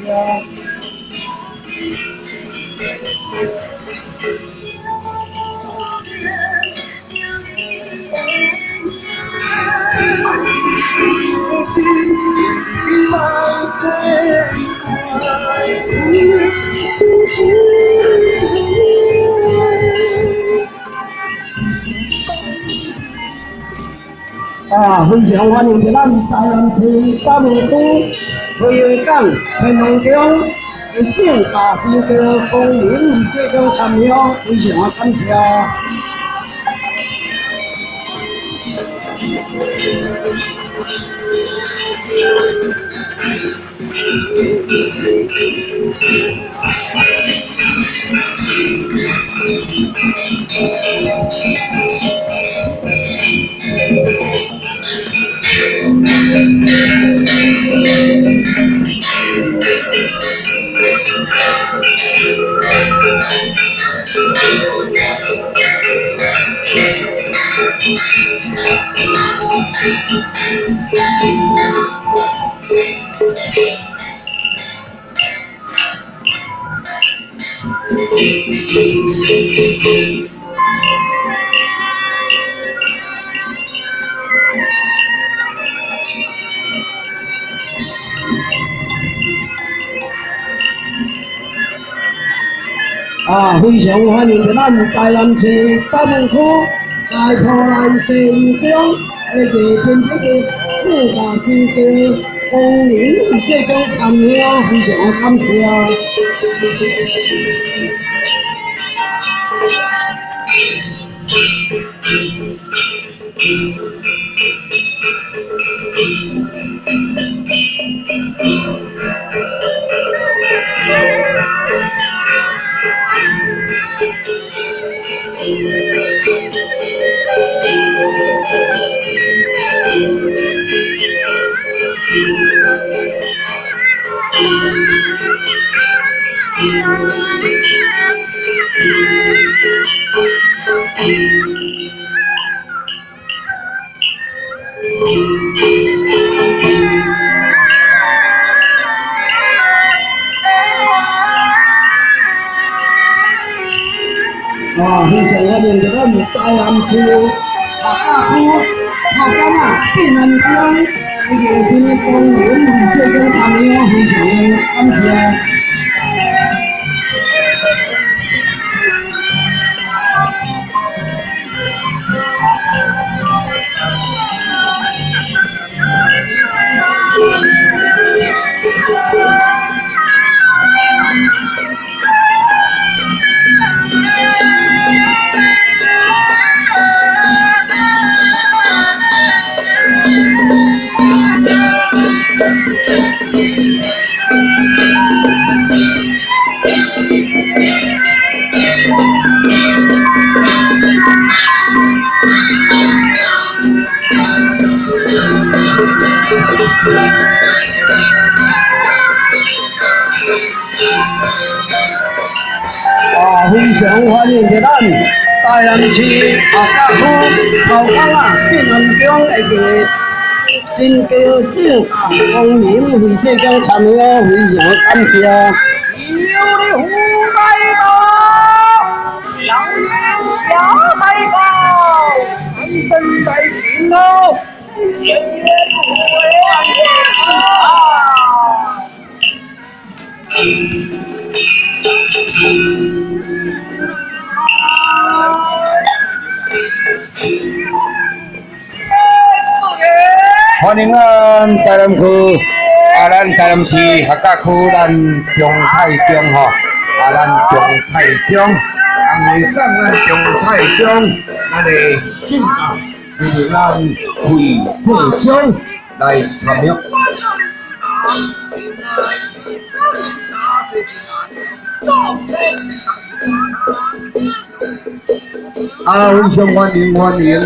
非常欢迎咱台南市北门区飞云港天龙宫的圣大师的公民这种参与，非常感谢。非常欢迎咱台南市北门区在埔兰县中的地点的圣大师的公民这种参与，非常感谢。非常欢迎咱台南市客家区客家病安乡的热心公民这种参与，非常感谢。非常欢迎咱台南市客家区后港病安乡的新高圣大公民为这种参与，非常感谢。有的胡大道，小人小大道，安分在心头，年年不会忘欢迎咱台南区咱台南市客家区咱中太中吼，咱中太中，为咱中太中，咱的性格是咱会互相来参与。非常欢迎。